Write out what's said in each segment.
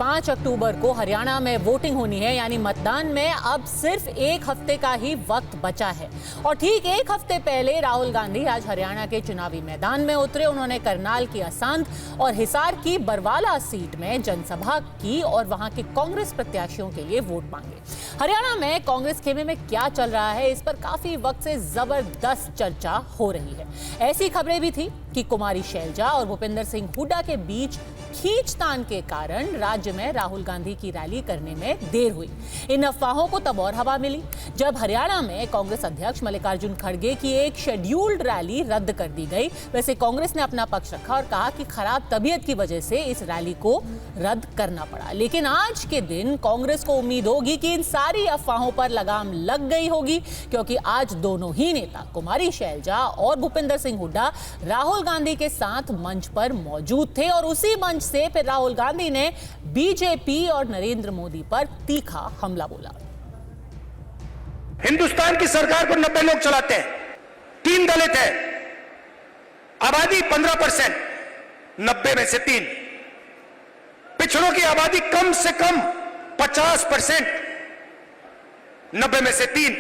5 अक्टूबर को हरियाणा में वोटिंग होनी है, यानी मतदान में अब सिर्फ एक हफ्ते का ही वक्त बचा है। और ठीक एक हफ्ते पहले राहुल गांधी आज हरियाणा के चुनावी मैदान में उतरे। उन्होंने करनाल की असंध और हिसार की बरवाला सीट में जनसभा की और वहां के कांग्रेस प्रत्याशियों के लिए वोट मांगे। हरियाणा में कांग्रेस खेमे में क्या चल रहा है, इस पर काफी वक्त से जबरदस्त चर्चा हो रही है। ऐसी खबरें भी थी कि कुमारी शैलजा और भूपेंद्र सिंह हुड्डा के बीच खींचतान के कारण राज्य में राहुल गांधी की रैली करने में देर हुई। इन अफवाहों को तब और हवा मिली जब हरियाणा में कांग्रेस अध्यक्ष मल्लिकार्जुन खड़गे की एक शेड्यूल्ड रैली रद्द कर दी गई। वैसे कांग्रेस ने अपना पक्ष रखा और कहा कि खराब तबीयत की वजह से इस रैली को रद्द करना पड़ा। लेकिन आज के दिन कांग्रेस को उम्मीद होगी कि इन सारी अफवाहों पर लगाम लग गई होगी, क्योंकि आज दोनों ही नेता कुमारी शैलजा और भूपेंद्र सिंह हुड्डा राहुल गांधी के साथ मंच पर मौजूद थे और उसी मंच से फिर राहुल गांधी ने बीजेपी और नरेंद्र मोदी पर तीखा हमला बोला। हिंदुस्तान की सरकार को 90 लोग चलाते हैं, 3 दलित है, आबादी 15%, 90 में से 3। पिछड़ों की आबादी कम से कम 50%, 90 में से 3।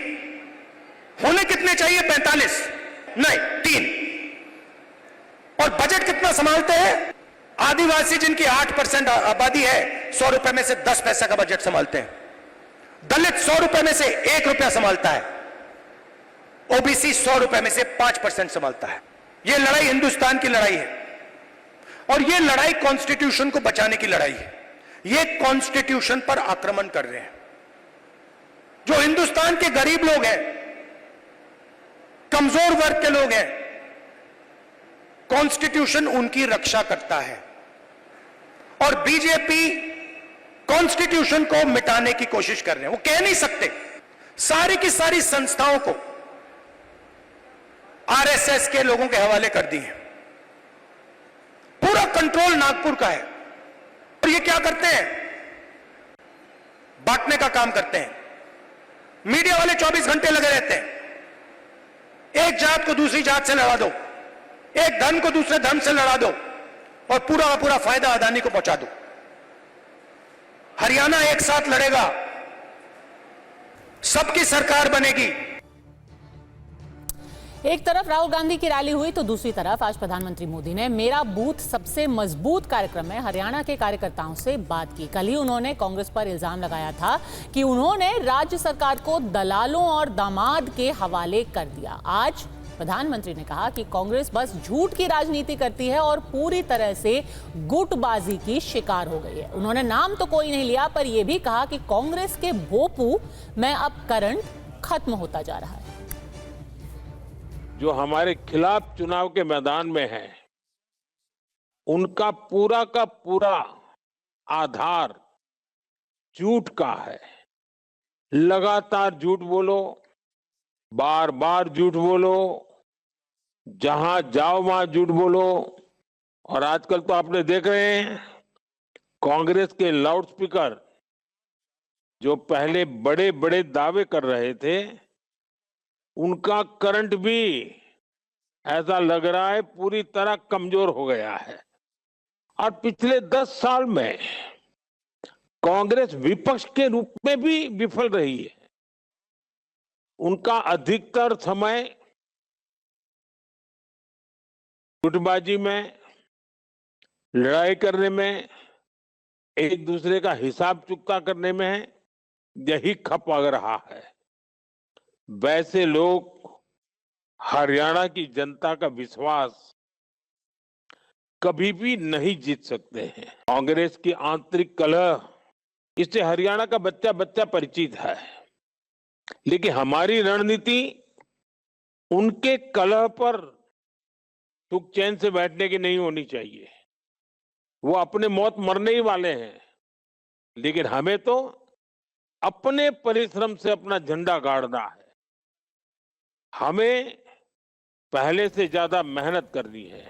होने कितने चाहिए? 45, नहीं 3। और बजट कितना संभालते हैं? आदिवासी जिनकी 8% आबादी है, 100 रुपए में से 10 पैसा का बजट संभालते हैं। दलित 100 रुपए में से 1 रुपया संभालता है। ओबीसी 100 रुपए में से 5% संभालता है। यह लड़ाई हिंदुस्तान की लड़ाई है और यह लड़ाई कॉन्स्टिट्यूशन को बचाने की लड़ाई है। यह कॉन्स्टिट्यूशन पर आक्रमण कर रहे हैं। जो हिंदुस्तान के गरीब लोग हैं, कमजोर वर्ग के लोग हैं, कॉन्स्टिट्यूशन उनकी रक्षा करता है और बीजेपी कॉन्स्टिट्यूशन को मिटाने की कोशिश कर रहे हैं। वो कह नहीं सकते। सारी की सारी संस्थाओं को आरएसएस के लोगों के हवाले कर दी है। पूरा कंट्रोल नागपुर का है और ये क्या करते हैं? बांटने का काम करते हैं। मीडिया वाले 24 घंटे लगे रहते हैं। एक जात को दूसरी जात से लड़ा दो, एक धर्म को दूसरे धर्म से लड़ा दो और पूरा का पूरा फायदा अदानी को पहुंचा दो। हरियाणा एक साथ लड़ेगा, सबकी सरकार बनेगी। एक तरफ राहुल गांधी की रैली हुई तो दूसरी तरफ आज प्रधानमंत्री मोदी ने मेरा बूथ सबसे मजबूत कार्यक्रम में हरियाणा के कार्यकर्ताओं से बात की। कल ही उन्होंने कांग्रेस पर इल्जाम लगाया था कि उन्होंने राज्य सरकार को दलालों और दामाद के हवाले कर दिया। आज प्रधानमंत्री ने कहा कि कांग्रेस बस झूठ की राजनीति करती है और पूरी तरह से गुटबाजी की शिकार हो गई है। उन्होंने नाम तो कोई नहीं लिया, पर यह भी कहा कि कांग्रेस के भोपू में अब करंट खत्म होता जा रहा है। जो हमारे खिलाफ चुनाव के मैदान में है, उनका पूरा का पूरा आधार झूठ का है। लगातार झूठ बोलो, बार बार झूठ बोलो, जहां जाओ वहां झूठ बोलो। और आजकल तो आपने देख रहे हैं, कांग्रेस के लाउडस्पीकर जो पहले बड़े बड़े दावे कर रहे थे, उनका करंट भी ऐसा लग रहा है पूरी तरह कमजोर हो गया है। और पिछले 10 साल में कांग्रेस विपक्ष के रूप में भी विफल रही है। उनका अधिकतर समय गुटबाजी में, लड़ाई करने में, एक दूसरे का हिसाब चुकता करने में यही खप लग रहा है। वैसे लोग हरियाणा की जनता का विश्वास कभी भी नहीं जीत सकते हैं। कांग्रेस की आंतरिक कलह, इससे हरियाणा का बच्चा बच्चा परिचित है। लेकिन हमारी रणनीति उनके कलह पर सुख चैन से बैठने की नहीं होनी चाहिए। वो अपने मौत मरने ही वाले हैं, लेकिन हमें तो अपने परिश्रम से अपना झंडा गाड़ना है। हमें पहले से ज्यादा मेहनत करनी है।